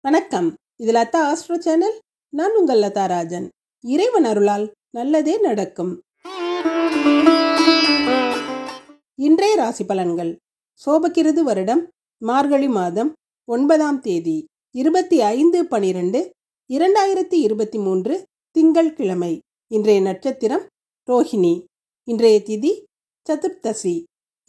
வணக்கம். இது Latha astro channel. நான் உங்கள் லதா ராஜன். இறைவன் அருளால் நல்லதே நடக்கும். இன்றைய ராசி பலன்கள். சோபகிருது வருடம் மார்கழி மாதம் 9ஆம் தேதி 25/12/2023 திங்கள் கிழமை. இன்றைய நட்சத்திரம் ரோஹிணி. இன்றைய திதி சதுர்த்தசி.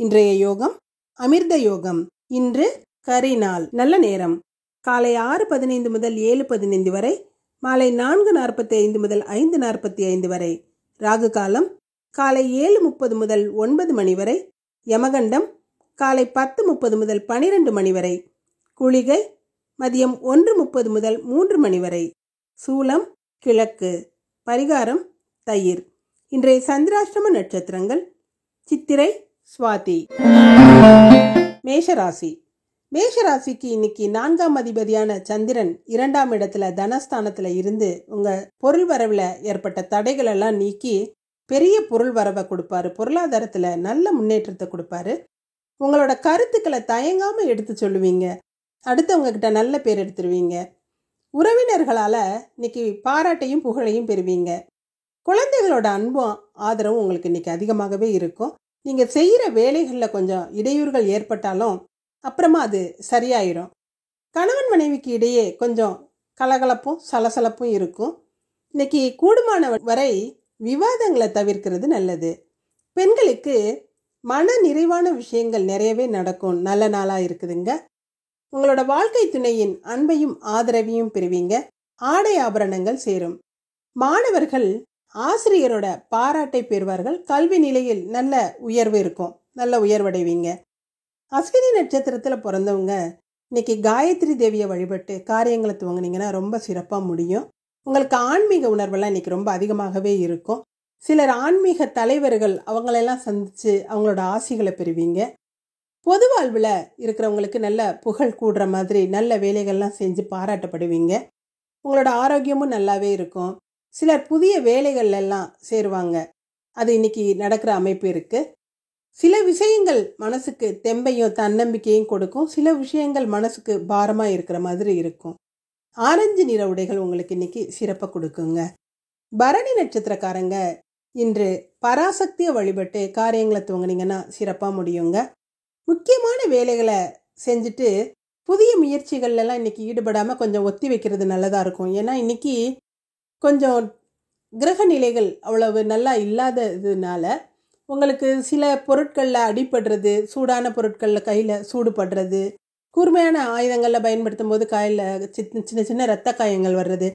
இன்றைய யோகம் அமிர்த யோகம். இன்று கரிநாள். நல்ல நேரம் காலை 6:15 முதல் 7:15 வரை, மாலை 4:45 முதல் 5:45 வரை. ராகு காலம் காலை 7:30 முதல் 9 மணி வரை. யமகண்டம் காலை 10:30 முதல் 12 மணி வரை. குளிகை மதியம் 1:30 முதல் 3 மணி வரை. சூலம் கிழக்கு. பரிகாரம் தயிர். இன்றைய சந்திராஷ்டம நட்சத்திரங்கள் சித்திரை சுவாதி. மேஷராசி. மேஷராசிக்கு இன்னைக்கு 4ஆம் அதிபதியான சந்திரன் 2ஆம் இடத்துல தனஸ்தானத்துல இருந்து உங்க பொருள் வரவுல ஏற்பட்ட தடைகள் எல்லாம் நீக்கி பெரிய பொருள் வரவை கொடுப்பாரு. பொருளாதாரத்துல நல்ல முன்னேற்றத்தை கொடுப்பாரு. உங்களோட கருத்துக்களை தயங்காம எடுத்து சொல்லுவீங்க. அடுத்தவங்க கிட்ட நல்ல பேர் எடுத்துருவீங்க. உறவினர்களால இன்னைக்கு பாராட்டையும் புகழையும் பெறுவீங்க. குழந்தைகளோட அன்பும் ஆதரவும் உங்களுக்கு இன்னைக்கு அதிகமாகவே இருக்கும். நீங்க செய்யற வேலைகள்ல கொஞ்சம் இடையூறுகள் ஏற்பட்டாலும் அப்புறமா அது சரியாயிரும். கணவன் மனைவிக்கு இடையே கொஞ்சம் கலகலப்பும் சலசலப்பும் இருக்கும். இன்னைக்கு கூடுமான வரை விவாதங்களை தவிர்க்கிறது நல்லது. பெண்களுக்கு மன நிறைவான விஷயங்கள் நிறையவே நடக்கும். நல்ல நாளா இருக்குதுங்க. உங்களோட வாழ்க்கை துணையின் அன்பையும் ஆதரவையும் பெறுவீங்க. ஆடை ஆபரணங்கள் சேரும். மாணவர்கள் ஆசிரியரோட பாராட்டை பெறுவார்கள். கல்வி நிலையில் நல்ல உயர்வு இருக்கும். நல்ல உயர்வடைவீங்க. அஸ்வினி நட்சத்திரத்தில் பிறந்தவங்க இன்னைக்கு காயத்ரி தேவியை வழிபட்டு காரியங்களை துவங்கினீங்கன்னா ரொம்ப சிறப்பாக முடியும். உங்களுக்கு ஆன்மீக உணர்வெல்லாம் இன்னைக்கு ரொம்ப அதிகமாகவே இருக்கும். சிலர் ஆன்மீக தலைவர்கள் அவங்களெல்லாம் சந்தித்து அவங்களோட ஆசிகளை பெறுவீங்க. பொது வாழ்வில் இருக்கிறவங்களுக்கு நல்ல புகழ் கூடுற மாதிரி நல்ல வேலைகள்லாம் செஞ்சு பாராட்டப்படுவீங்க. உங்களோட ஆரோக்கியமும் நல்லாவே இருக்கும். சிலர் புதிய வேலைகள் எல்லாம் சேருவாங்க. அது இன்னைக்கு நடக்கிற அமைப்பு இருக்குது. சில விஷயங்கள் மனசுக்கு தெம்பையும் தன்னம்பிக்கையும் கொடுக்கும். சில விஷயங்கள் மனசுக்கு பாரமாக இருக்கிற மாதிரி இருக்கும். ஆரஞ்சு நிற உடைகள் உங்களுக்கு இன்னைக்கு சிறப்பை கொடுக்குங்க. பரணி நட்சத்திரக்காரங்க இன்று பராசக்தியை வழிபட்டு காரியங்களை துவங்கினீங்கன்னா சிறப்பாக முடியுங்க. முக்கியமான வேலைகளை செஞ்சுட்டு புதிய முயற்சிகள்லாம் இன்னைக்கு ஈடுபடாமல் கொஞ்சம் ஒத்தி வைக்கிறது நல்லதாக இருக்கும். ஏன்னா இன்னைக்கு கொஞ்சம் கிரக நிலைகள் அவ்வளவு நல்லா இல்லாததுனால உங்களுக்கு சில பொருட்களில் அடிபடுறது, சூடான பொருட்களில் கையில் சூடுபடுறது, கூர்மையான ஆயுதங்களில் பயன்படுத்தும் போது கையில் சின்ன சின்ன இரத்த காயங்கள் வர்றது,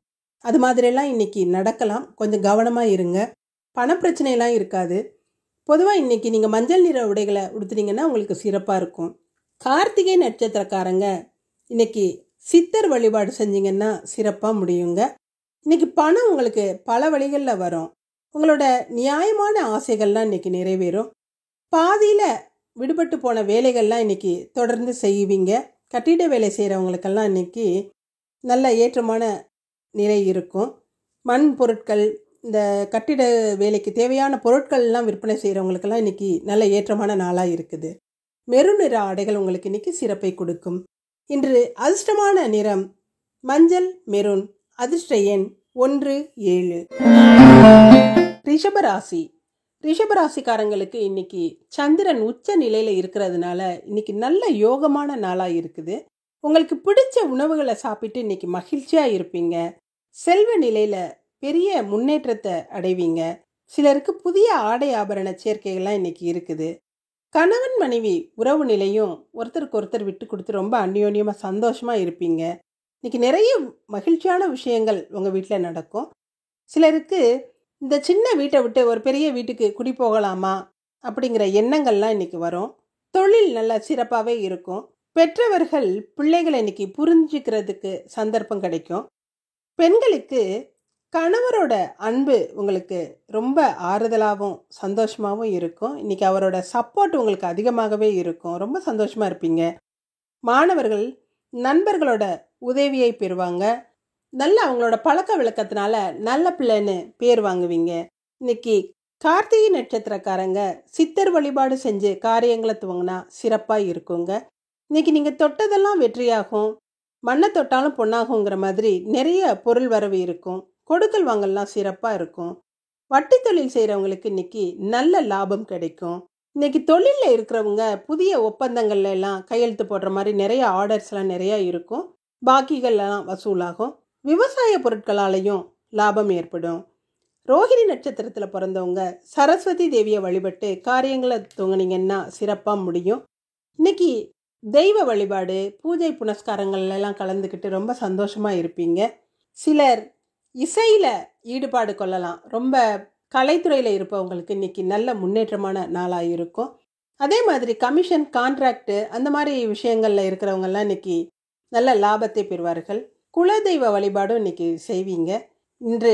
அது மாதிரியெல்லாம் இன்றைக்கி நடக்கலாம். கொஞ்சம் கவனமாக இருங்க. பணப்பிரச்சனையெல்லாம் இருக்காது. பொதுவாக இன்றைக்கி நீங்கள் மஞ்சள் நிற உடைகளை உடுத்துனீங்கன்னா உங்களுக்கு சிறப்பாக இருக்கும். கார்த்திகை நட்சத்திரக்காரங்க இன்றைக்கி சித்தர் வழிபாடு செஞ்சிங்கன்னா சிறப்பாக முடியுங்க. இன்றைக்கி பணம் உங்களுக்கு பல வழிகளில் வரும். உங்களோட நியாயமான ஆசைகள்லாம் இன்றைக்கி நிறைவேறும். பாதியில் விடுபட்டு போன வேலைகள்லாம் இன்றைக்கி தொடர்ந்து செய்வீங்க. கட்டிட வேலை செய்கிறவங்களுக்கெல்லாம் இன்றைக்கி நல்ல ஏற்றமான நிலை இருக்கும். மண் பொருட்கள், இந்த கட்டிட வேலைக்கு தேவையான பொருட்கள்லாம் விற்பனை செய்கிறவங்களுக்கெல்லாம் இன்றைக்கி நல்ல ஏற்றமான நாளாக இருக்குது. மெரூன் நிற ஆடைகள் உங்களுக்கு இன்றைக்கி சிறப்பை கொடுக்கும். இன்று அதிர்ஷ்டமான நிறம் மஞ்சள் மெரூன். அதிர்ஷ்ட எண் 1 7. ரிஷபராசி. ரிஷபராசிக்காரங்களுக்கு இன்னைக்கு சந்திரன் உச்ச நிலையில இருக்கிறதுனால இன்னைக்கு நல்ல யோகமான நாளா இருக்குது. உங்களுக்கு பிடிச்ச உணவுகளை சாப்பிட்டு இன்னைக்கு மகிழ்ச்சியா இருப்பீங்க. செல்வ நிலையில பெரிய முன்னேற்றத்தை அடைவீங்க. சிலருக்கு புதிய ஆடை ஆபரண சேர்க்கைகள்லாம் இன்னைக்கு இருக்குது. கணவன் மனைவி உறவு நிலையும் ஒருத்தருக்கு ஒருத்தர் விட்டு கொடுத்து ரொம்ப அந்யோன்யமா சந்தோஷமா இருப்பீங்க. இன்னைக்கு நிறைய மகிழ்ச்சியான விஷயங்கள் உங்க வீட்டில் நடக்கும். சிலருக்கு இந்த சின்ன வீட்டை விட்டு ஒரு பெரிய வீட்டுக்கு குடி போகலாமா அப்படிங்கிற எண்ணங்கள்லாம் இன்னைக்கு வரும். தொழில் நல்ல சிறப்பாகவே இருக்கும். பெற்றவர்கள் பிள்ளைகளை இன்னைக்கு புரிஞ்சுக்கிறதுக்கு சந்தர்ப்பம் கிடைக்கும். பெண்களுக்கு கணவரோட அன்பு உங்களுக்கு ரொம்ப ஆறுதலாகவும் சந்தோஷமாகவும் இருக்கும். இன்னைக்கு அவரோட சப்போர்ட் உங்களுக்கு அதிகமாகவே இருக்கும். ரொம்ப சந்தோஷமாக இருப்பீங்க. மாணவர்கள் நண்பர்களோட உதவியை பெறுவாங்க. நல்ல அவங்களோட பழக்க விளக்கத்தினால நல்ல பிள்ளைன்னு பேர் வாங்குவீங்க. இன்னைக்கு கார்த்திகை நட்சத்திரக்காரங்க சித்தர் வழிபாடு செஞ்சு காரியங்களை துவங்கினா சிறப்பாக இருக்குங்க. இன்னைக்கு நீங்கள் தொட்டதெல்லாம் வெற்றியாகும். மண்ணை தொட்டாலும் பொன்னாகுங்கிற மாதிரி நிறைய பொருள் வரவு இருக்கும். கொடுக்கல் வாங்கல்லாம் சிறப்பாக இருக்கும். வட்டி தொழில் செய்கிறவங்களுக்கு இன்னைக்கு நல்ல லாபம் கிடைக்கும். இன்னைக்கு தொழிலில் இருக்கிறவங்க புதிய ஒப்பந்தங்கள்ல எல்லாம் கையெழுத்து போடுற மாதிரி நிறைய ஆர்டர்ஸ்லாம் நிறைய இருக்கும். பாக்கிகள்லாம் வசூலாகும். விவசாய பொருட்களாலையும் லாபம் ஏற்படும். ரோஹிணி நட்சத்திரத்தில் பிறந்தவங்க சரஸ்வதி தேவியை வழிபட்டு காரியங்களை துவங்கினீங்கன்னா சிறப்பாக முடியும். இன்னைக்கு தெய்வ வழிபாடு, பூஜை புனஸ்காரங்கள்லாம் கலந்துக்கிட்டு ரொம்ப சந்தோஷமாக இருப்பீங்க. சிலர் இசையில் ஈடுபாடு கொள்ளலாம். ரொம்ப கலைத்துறையில் இருப்பவங்களுக்கு இன்னைக்கு நல்ல முன்னேற்றமான நாளாக இருக்கும். அதே மாதிரி கமிஷன், கான்ட்ராக்டு அந்த மாதிரி விஷயங்களில் இருக்கிறவங்கெல்லாம் இன்னைக்கு நல்ல லாபத்தை பெறுவார்கள். குலதெய்வ வழிபாடும் இன்னைக்கு செய்வீங்க. இன்று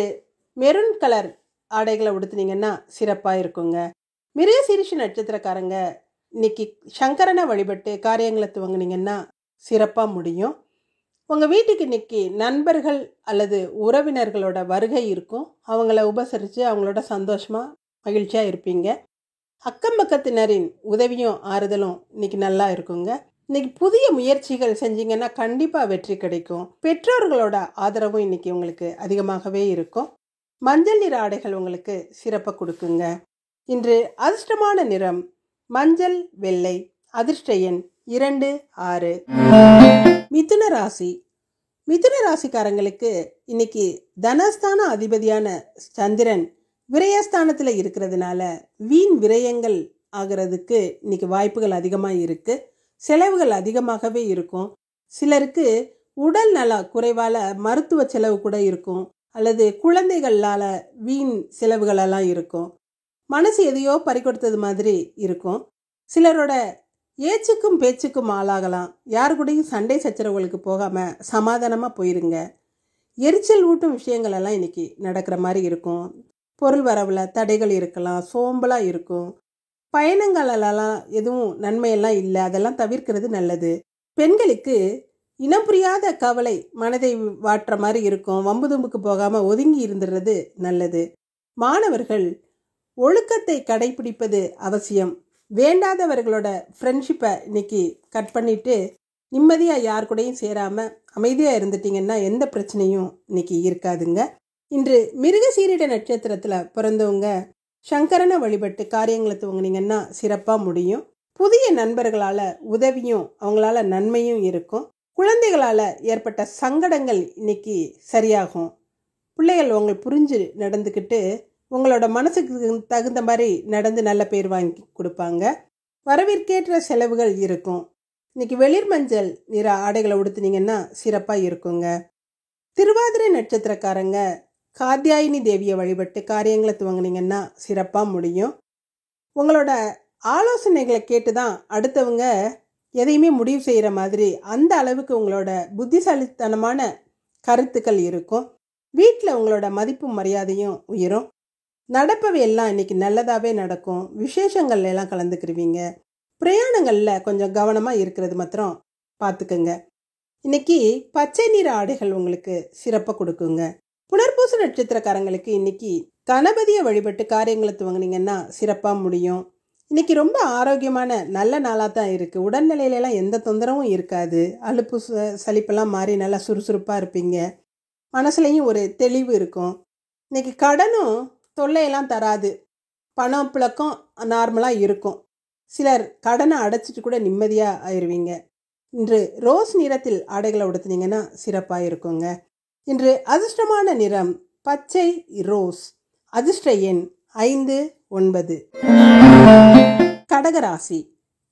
மெரூன் கலர் ஆடைகளை உடுத்துனீங்கன்னா சிறப்பாக இருக்குங்க. மிருகசீரிஷ நட்சத்திரக்காரங்க இன்னைக்கு சங்கரனை வழிபட்டு காரியங்களை துவங்கினீங்கன்னா சிறப்பாக முடியும். உங்கள் வீட்டுக்கு இன்னைக்கு நண்பர்கள் அல்லது உறவினர்களோட வருகை இருக்கும். அவங்கள உபசரித்து அவங்களோட சந்தோஷமாக மகிழ்ச்சியாக இருப்பீங்க. அக்கம் பக்கத்தினரின் உதவியும் ஆறுதலும் இன்னைக்கு நல்லா இருக்குங்க. இன்னைக்கு புதிய முயற்சிகள் செஞ்சீங்கன்னா கண்டிப்பாக வெற்றி கிடைக்கும். பெற்றோர்களோட ஆதரவும் இன்னைக்கு உங்களுக்கு அதிகமாகவே இருக்கும். மஞ்சள் நிற ஆடைகள் உங்களுக்கு சிறப்பை கொடுக்குங்க. இன்று அதிர்ஷ்டமான நிறம் மஞ்சள், வெள்ளை. அதிர்ஷ்ட எண் 2, 6. மிதுன ராசி. மிதுன ராசிக்காரங்களுக்கு இன்னைக்கு தனஸ்தான அதிபதியான சந்திரன் விரயஸ்தானத்தில் இருக்கிறதுனால வீண் விரயங்கள் ஆகிறதுக்கு இன்னைக்கு வாய்ப்புகள் அதிகமாக இருக்குது. செலவுகள் அதிகமாகவே இருக்கும். சிலருக்கு உடல் நல குறைவால் மருத்துவ செலவு கூட இருக்கும். அல்லது குழந்தைகளால் வீண் செலவுகளெல்லாம் இருக்கும். மனசு எதையோ பறிகொடுத்தது மாதிரி இருக்கும். சிலரோட ஏச்சுக்கும் பேச்சுக்கும் ஆளாகலாம். யாரு கூடயும் சண்டை சச்சரவுகளுக்கு போகாமல் சமாதானமாக போயிருங்க. எரிச்சல் ஊட்டும் விஷயங்கள் எல்லாம் இன்னைக்கு நடக்கிற மாதிரி இருக்கும். பொருள் வரவில் தடைகள் இருக்கலாம். சோம்பலாக இருக்கும். பயணங்களெல்லாம் எதுவும் நன்மையெல்லாம் இல்லை. அதெல்லாம் தவிர்க்கிறது நல்லது. பெண்களுக்கு இனம் புரியாத கவலை மனதை வாட்டுற மாதிரி இருக்கும். வம்பு தும்புக்கு போகாமல் ஒதுங்கி இருந்துடுறது நல்லது. மாணவர்கள் ஒழுக்கத்தை கடைபிடிப்பது அவசியம். வேண்டாதவர்களோட ஃப்ரெண்ட்ஷிப்பை இன்னைக்கு கட் பண்ணிவிட்டு நிம்மதியாக யார் கூடயும் சேராமல் அமைதியாக இருந்துட்டிங்கன்னா எந்த பிரச்சனையும் இன்னைக்கு இருக்காதுங்க. இன்று மிருகசீரிட நட்சத்திரத்தில் பிறந்தவங்க சங்கரனை வழிபட்டு காரியங்களை துவங்கினீங்கன்னா சிறப்பாக முடியும். புதிய நண்பர்களால் உதவியும் அவங்களால நன்மையும் இருக்கும். குழந்தைகளால் ஏற்பட்ட சங்கடங்கள் இன்னைக்கு சரியாகும். பிள்ளைகள் உங்களை புரிஞ்சு நடந்துக்கிட்டு உங்களோட மனசுக்கு தகுந்த மாதிரி நடந்து நல்ல பேர் வாங்கி கொடுப்பாங்க. வரவிற்கேற்ற செலவுகள் இருக்கும். இன்னைக்கு வெளிர் மஞ்சள் நிற ஆடைகளை உடுத்துனீங்கன்னா சிறப்பாக இருக்குங்க. திருவாதிரை நட்சத்திரக்காரங்க காத்யாயினி தேவியை வழிபட்டு காரியங்களை துவங்கினீங்கன்னா சிறப்பாக முடியும். உங்களோட ஆலோசனைகளை கேட்டு தான் அடுத்தவங்க எதையுமே முடிவு செய்கிற மாதிரி அந்த அளவுக்கு உங்களோட புத்திசாலித்தனமான கருத்துக்கள் இருக்கும். வீட்டில் உங்களோட மதிப்பும் மரியாதையும் உயரும். நடப்பவை எல்லாம் இன்னைக்கு நல்லதாகவே நடக்கும். விசேஷங்கள்ல எல்லாம் கலந்துக்கிருவீங்க. பிரயாணங்களில் கொஞ்சம் கவனமாக இருக்கிறது மாத்திரம் பார்த்துக்குங்க. இன்னைக்கு பச்சை நிற ஆடைகள் உங்களுக்கு சிறப்பாக கொடுக்குங்க. புனர்பூச நட்சத்திரக்காரங்களுக்கு இன்னைக்கு கணபதியை வழிபட்டு காரியங்களை துவங்கினீங்கன்னா சிறப்பாக முடியும். இன்னைக்கு ரொம்ப ஆரோக்கியமான நல்ல நாளாக தான் இருக்குது. உடல்நிலையிலலாம் எந்த தொந்தரவும் இருக்காது. அலுப்பு சலிப்பெல்லாம் மாறி நல்லா சுறுசுறுப்பாக இருப்பீங்க. மனசுலையும் ஒரு தெளிவு இருக்கும். இன்னைக்கு கடனும் தொல்லையெல்லாம் தராது. பணம் புழக்கம் நார்மலாக இருக்கும். சிலர் கடனை அடைச்சிட்டு கூட நிம்மதியாக ஆயிடுவீங்க. இன்று ரோஸ் நிறத்தில் ஆடைகளை உடுத்துனீங்கன்னா சிறப்பாக இருக்குங்க. இன்று அதிர்ஷ்டமான நிறம் பச்சை, ரோஸ். அதிர்ஷ்ட எண் 5, 9. கடகராசி.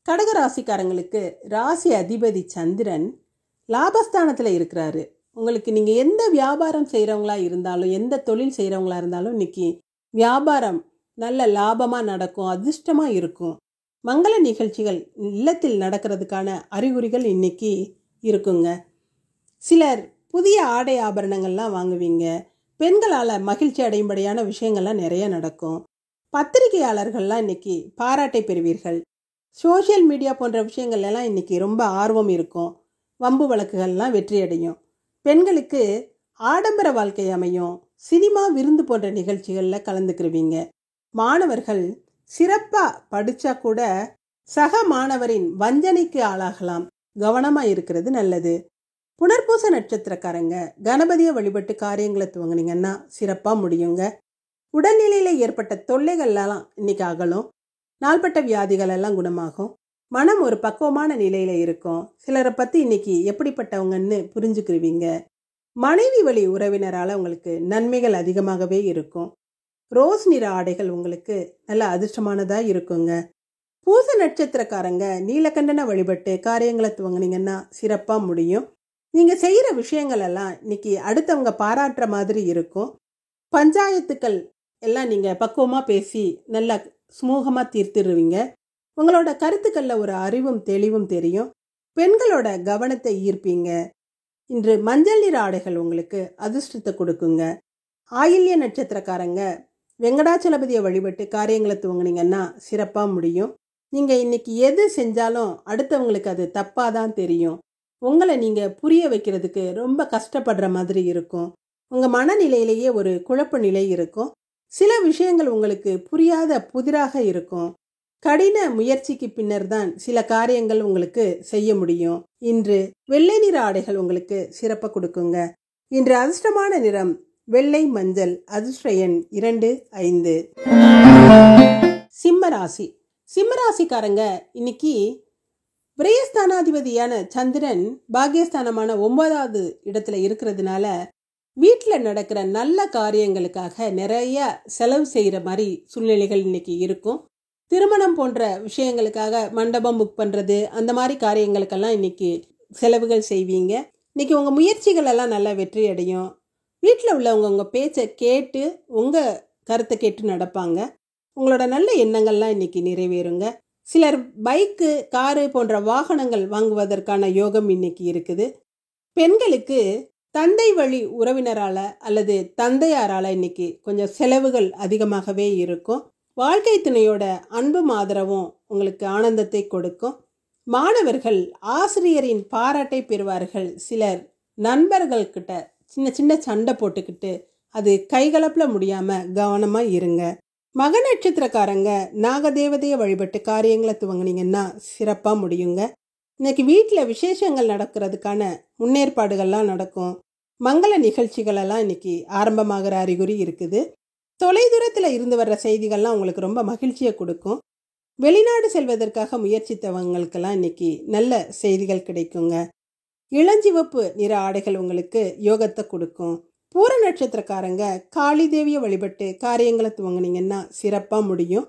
கடகராசிக்காரங்களுக்கு ராசி அதிபதி சந்திரன் லாபஸ்தானத்தில் இருக்கிறாரு. உங்களுக்கு நீங்கள் எந்த வியாபாரம் செய்கிறவங்களா இருந்தாலும் எந்த தொழில் செய்கிறவங்களா இருந்தாலும் இன்னைக்கு வியாபாரம் நல்ல லாபமாக நடக்கும். அதிர்ஷ்டமாக இருக்கும். மங்கள நிகழ்ச்சிகள் இல்லத்தில் நடக்கிறதுக்கான அறிகுறிகள் இன்னைக்கு இருக்குங்க. சிலர் புதிய ஆடை ஆபரணங்கள்லாம் வாங்குவீங்க. பெண்களால் மகிழ்ச்சி அடையும்படியான விஷயங்கள்லாம் நிறைய நடக்கும். பத்திரிகையாளர்கள்லாம் இன்னைக்கு பாராட்டை பெறுவீர்கள். சோஷியல் மீடியா போன்ற விஷயங்கள் எல்லாம் இன்னைக்கு ரொம்ப ஆர்வம் இருக்கும். வம்பு வழக்குகள்லாம் வெற்றி அடையும். பெண்களுக்கு ஆடம்பர வாழ்க்கை அமையும். சினிமா, விருந்து போன்ற நிகழ்ச்சிகளில் கலந்துக்கிருவீங்க. மாணவர்கள் சிறப்பாக படித்தா கூட சக மாணவரின் வஞ்சனைக்கு ஆளாகலாம். கவனமாக இருக்கிறது நல்லது. புனர்பூச நட்சத்திரக்காரங்க கணபதியை வழிபட்டு காரியங்களை துவங்கினீங்கன்னா சிறப்பாக முடியுங்க. உடல்நிலையில் ஏற்பட்ட தொல்லைகள்லாம் இன்னைக்கு அகலும். நாள்பட்ட வியாதிகள் எல்லாம் குணமாகும். மனம் ஒரு பக்குவமான நிலையில் இருக்கும். சிலரை பற்றி இன்னைக்கு எப்படிப்பட்டவங்கன்னு புரிஞ்சுக்கிருவீங்க. மனைவி வழி உறவினரால் உங்களுக்கு நன்மைகள் அதிகமாகவே இருக்கும். ரோஸ் நிற ஆடைகள் உங்களுக்கு நல்ல அதிர்ஷ்டமானதாக இருக்குங்க. பூச நட்சத்திரக்காரங்க நீலகண்டனை வழிபட்டு காரியங்களை துவங்கினீங்கன்னா சிறப்பாக முடியும். நீங்கள் செய்கிற விஷயங்கள் எல்லாம் இன்னைக்கு அடுத்தவங்க பாராட்டுற மாதிரி இருக்கும். பஞ்சாயத்துக்கள் எல்லாம் நீங்கள் பக்குவமாக பேசி நல்லா சுமூகமாக தீர்த்துருவீங்க. உங்களோட கருத்துக்களில் ஒரு அறிவும் தெளிவும் தெரியும். பெண்களோட கவனத்தை ஈர்ப்பீங்க. இன்று மஞ்சள் நிற ஆடைகள் உங்களுக்கு அதிர்ஷ்டத்தை கொடுக்குங்க. ஆயில்ய நட்சத்திரக்காரங்க வெங்கடாச்சலபதியை வழிபட்டு காரியங்களை துவங்கினீங்கன்னா சிறப்பாக முடியும். நீங்கள் இன்னைக்கு எது செஞ்சாலும் அடுத்தவங்களுக்கு அது தப்பாக தான் தெரியும். உங்களை நீங்கள் புரிய வைக்கிறதுக்கு ரொம்ப கஷ்டப்படுற மாதிரி இருக்கும். உங்கள் மனநிலையிலேயே ஒரு குழப்ப நிலை இருக்கும். சில விஷயங்கள் உங்களுக்கு புரியாத புதிராக இருக்கும். கடின முயற்சிக்கு பின்னர் தான் சில காரியங்கள் உங்களுக்கு செய்ய முடியும். இன்று வெள்ளை நிற ஆடைகள் உங்களுக்கு சிறப்பை கொடுக்குங்க. இன்று அதிர்ஷ்டமான நிறம் வெள்ளை மஞ்சள். அதிர்ஷ்ட எண் 2, 5. சிம்மராசி. சிம்மராசிக்காரங்க இன்னைக்கு விரயஸ்தானாதிபதியான சந்திரன் பாக்கியஸ்தானமான 9வது இடத்துல இருக்கிறதுனால வீட்டில் நடக்கிற நல்ல காரியங்களுக்காக நிறைய செலவு செய்கிற மாதிரி சூழ்நிலைகள் இன்னைக்கு இருக்கும். திருமணம் போன்ற விஷயங்களுக்காக மண்டபம் புக் பண்ணுறது, அந்த மாதிரி காரியங்களுக்கெல்லாம் இன்னைக்கு செலவுகள் செய்வீங்க. இன்னைக்கு உங்கள் முயற்சிகள் எல்லாம் நல்லா வெற்றி அடையும். வீட்டில் உள்ளவங்க உங்கள் பேச்சை கேட்டு உங்கள் கருத்தை கேட்டு நடப்பாங்க. உங்களோட நல்ல எண்ணங்கள்லாம் இன்னைக்கு நிறைவேறுங்க. சிலர் பைக்கு, காரு போன்ற வாகனங்கள் வாங்குவதற்கான யோகம் இன்னைக்கு இருக்குது. பெண்களுக்கு தந்தை வழி உறவினரால் அல்லது தந்தையாரால் இன்னைக்கு கொஞ்சம் செலவுகள் அதிகமாகவே இருக்கும். வாழ்க்கை துணையோட அன்பும் ஆதரவும் உங்களுக்கு ஆனந்தத்தை கொடுக்கும். மாணவர்கள் ஆசிரியரின் பாராட்டை பெறுவார்கள். சிலர் நண்பர்கள்கிட்ட சின்ன சின்ன சண்டை போட்டுக்கிட்டு அது கைகலப்பில் முடியாமல் கவனமாக இருங்க. மக நட்சத்திரக்காரங்க நாகதேவதையை வழிபட்டு காரியங்களை துவங்கினீங்கன்னா சிறப்பாக முடியுங்க. இன்னைக்கு வீட்டில் விசேஷங்கள் நடக்கிறதுக்கான முன்னேற்பாடுகள்லாம் நடக்கும். மங்கள நிகழ்ச்சிகளெல்லாம் இன்னைக்கு ஆரம்பமாகிற அறிகுறி இருக்குது. தொலைதூரத்தில் இருந்து வர்ற செய்திகள்லாம் உங்களுக்கு ரொம்ப மகிழ்ச்சியை கொடுக்கும். வெளிநாடு செல்வதற்காக முயற்சித்தவங்களுக்கெல்லாம் இன்னைக்கு நல்ல செய்திகள் கிடைக்குங்க. இளஞ்சிவப்பு நிற ஆடைகள் உங்களுக்கு யோகத்தை கொடுக்கும். பூர நட்சத்திரக்காரங்க காளி தேவியை வழிபட்டு காரியங்களை துவங்கினீங்கன்னா சிறப்பாக முடியும்.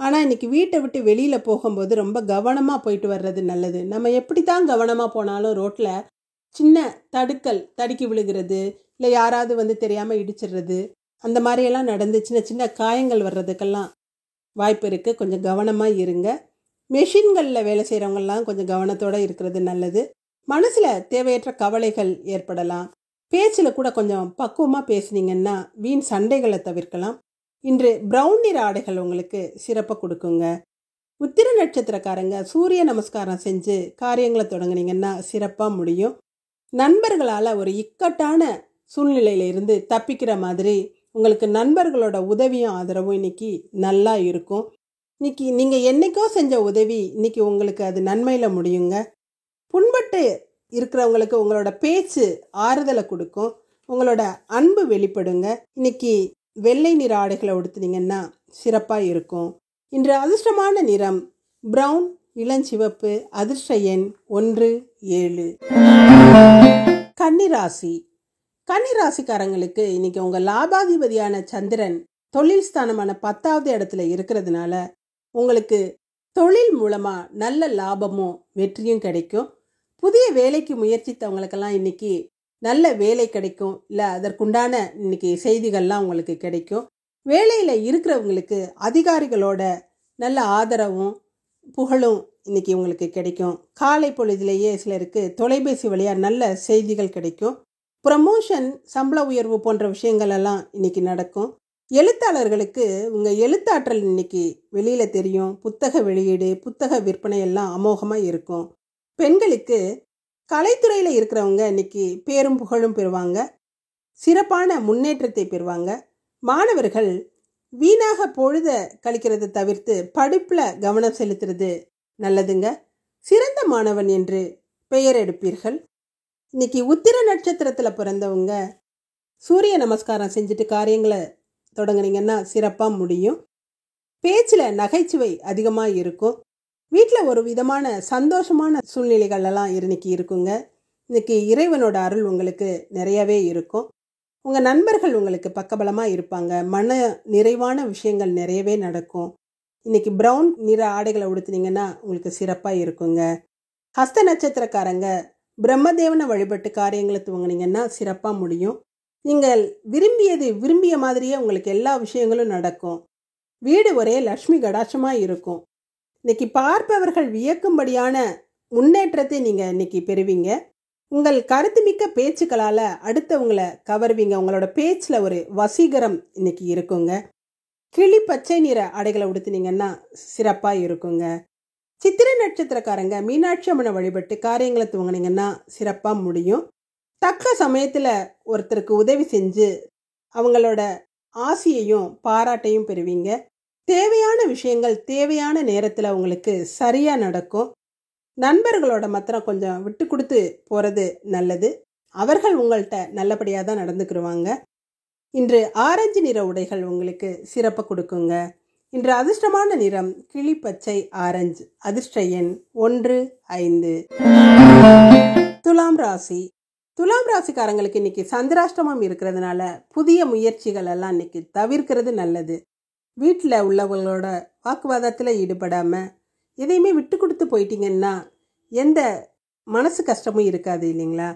ஆனால் இன்னைக்கு வீட்டை விட்டு வெளியில் போகும்போது ரொம்ப கவனமாக போயிட்டு வர்றது நல்லது. நம்ம எப்படி தான் கவனமாக போனாலும் ரோட்டில் சின்ன தடுக்கி விழுகிறது, இல்லை யாராவது தெரியாமல் இடிச்சிடுறது, அந்த மாதிரியெல்லாம் நடந்து சின்ன சின்ன காயங்கள் வர்றதுக்கெல்லாம் வாய்ப்பு இருக்குது. கொஞ்சம் கவனமாக இருங்க. மெஷின்களில் வேலை செய்கிறவங்கெல்லாம் கொஞ்சம் கவனத்தோடு இருக்கிறது நல்லது. மனசில் தேவையற்ற கவலைகள் ஏற்படலாம். பேச்சில் கூட கொஞ்சம் பக்குவமாக பேசுனீங்கன்னா வீண் சண்டைகளை தவிர்க்கலாம். இன்று பிரவுன் நிற ஆடைகள் உங்களுக்கு சிறப்பாக கொடுக்குங்க. உத்திர நட்சத்திரக்காரங்க சூரிய நமஸ்காரம் செஞ்சு காரியங்களை தொடங்குனீங்கன்னா சிறப்பாக முடியும். நண்பர்களால் ஒரு இக்கட்டான சூழ்நிலையில இருந்து தப்பிக்கிற மாதிரி உங்களுக்கு நண்பர்களோட உதவியும் ஆதரவும் இன்னைக்கு நல்லா இருக்கும். இன்னைக்கு நீங்கள் என்னைக்கோ செஞ்ச உதவி இன்னைக்கு உங்களுக்கு அது நன்மையில் முடியுங்க. புண்பட்டு இருக்கிறவங்களுக்கு உங்களோட பேச்சு ஆறுதலை கொடுக்கும். உங்களோட அன்பு வெளிப்படுங்க. இன்னைக்கு வெள்ளை நிற ஆடைகளை உடுத்துனீங்கன்னா சிறப்பாக இருக்கும். இன்று அதிர்ஷ்டமான நிறம் பிரவுன், இளஞ்சிவப்பு. அதிர்ஷ்ட எண் 1, 7. கன்னிராசி. கன்னிராசிக்காரங்களுக்கு இன்னைக்கு உங்கள் லாபாதிபதியான சந்திரன் தொழில் ஸ்தானமான 10வது இடத்துல இருக்கிறதுனால உங்களுக்கு தொழில் மூலமாக நல்ல லாபமும் வெற்றியும் கிடைக்கும். புதிய வேலைக்கு முயற்சித்தவங்களுக்கெல்லாம் இன்னைக்கு நல்ல வேலை கிடைக்கும். இல்லை அதற்குண்டான இன்னைக்கு செய்திகள்லாம் உங்களுக்கு கிடைக்கும். வேலையில் இருக்கிறவங்களுக்கு அதிகாரிகளோட நல்ல ஆதரவும் புகழும் இன்னைக்கு உங்களுக்கு கிடைக்கும். காலை பொழுதிலேயே சிலருக்கு தொலைபேசி வழியாக நல்ல செய்திகள் கிடைக்கும். ப்ரமோஷன், சம்பள உயர்வு போன்ற விஷயங்கள் எல்லாம் இன்னைக்கு நடக்கும். எழுத்தாளர்களுக்கு உங்கள் எழுத்தாற்றல் இன்னைக்கு வெளியில் தெரியும். புத்தக வெளியீடு, புத்தக விற்பனை எல்லாம் அமோகமாக இருக்கும். பெண்களுக்கு கலைத்துறையில் இருக்கிறவங்க இன்னைக்கு பேரும் புகழும் பெறுவாங்க. சிறப்பான முன்னேற்றத்தை பெறுவாங்க. மாணவர்கள் வீணாக பொழுத கழிக்கிறத தவிர்த்து படிப்பில் கவனம் செலுத்துறது நல்லதுங்க. சிறந்த மாணவன் என்று பெயர் எடுப்பீர்கள். இன்னைக்கு உத்திர நட்சத்திரத்தில் பிறந்தவங்க சூரிய நமஸ்காரம் செஞ்சுட்டு காரியங்களை தொடங்குனீங்கன்னா சிறப்பாக முடியும். பேச்சில் நகைச்சுவை அதிகமாக இருக்கும். வீட்டில் ஒரு விதமான சந்தோஷமான சூழ்நிலைகள் எல்லாம் இன்னைக்கு இருக்குங்க. இன்னைக்கு இறைவனோட அருள் உங்களுக்கு நிறையவே இருக்கும். உங்கள் நண்பர்கள் உங்களுக்கு பக்கபலமாக இருப்பாங்க. மன நிறைவான விஷயங்கள் நிறையவே நடக்கும். இன்னைக்கு ப்ரௌன் நிற ஆடைகளை உடுத்துனீங்கன்னா உங்களுக்கு சிறப்பாக இருக்குங்க. ஹஸ்த நட்சத்திரக்காரங்க பிரம்மதேவனை வழிபட்டு காரியங்களை துவங்கினீங்கன்னா சிறப்பாக முடியும். நீங்கள் விரும்பிய மாதிரியே உங்களுக்கு எல்லா விஷயங்களும் நடக்கும். வீடு ஒரே லக்ஷ்மி கடாட்சமாக இருக்கும். இன்னைக்கு பார்ப்பவர்கள் வியக்கும்படியான முன்னேற்றத்தை நீங்கள் இன்னைக்கு பெறுவீங்க. உங்கள் கருத்துமிக்க பேச்சுக்களால் அடுத்தவங்களை கவர்வீங்க. உங்களோட பேச்சில் ஒரு வசீகரம் இன்னைக்கு இருக்குங்க. கிளி பச்சை நிற ஆடைகளை உடுத்தினீங்கன்னா சிறப்பாக இருக்குங்க. சித்திரை நட்சத்திரக்காரங்க மீனாட்சி அம்மனை வழிபட்டு காரியங்களை துவங்கினீங்கன்னா சிறப்பாக முடியும். தக்க சமயத்தில் ஒருத்தருக்கு உதவி செஞ்சு அவங்களோட ஆசையையும் பாராட்டையும் பெறுவீங்க. தேவையான விஷயங்கள் தேவையான நேரத்தில் உங்களுக்கு சரியாக நடக்கும். நண்பர்களோட மாத்திரம் கொஞ்சம் விட்டு கொடுத்து போகிறது நல்லது. அவர்கள் உங்கள்கிட்ட நல்லபடியாக தான் நடந்துக்கிடுவாங்க. இன்று ஆரஞ்சு நிற உடைகள் உங்களுக்கு சிறப்பு கொடுக்குங்க. இன்று அதிர்ஷ்டமான நிறம் கிளிப்பச்சை ஆரஞ்சு. அதிர்ஷ்ட எண் 1, 5. துலாம் ராசி. துலாம் ராசிக்காரங்களுக்கு இன்னைக்கு சந்திராஷ்டமம் இருக்கிறதுனால புதிய முயற்சிகள் எல்லாம் இன்னைக்கு தவிர்க்கிறது நல்லது. வீட்டில் உள்ளவங்களோட வாக்குவாதத்தில் ஈடுபடாமல் எதையுமே விட்டு கொடுத்து போயிட்டீங்கன்னா எந்த மனசு கஷ்டமும் இருக்காது இல்லைங்களா?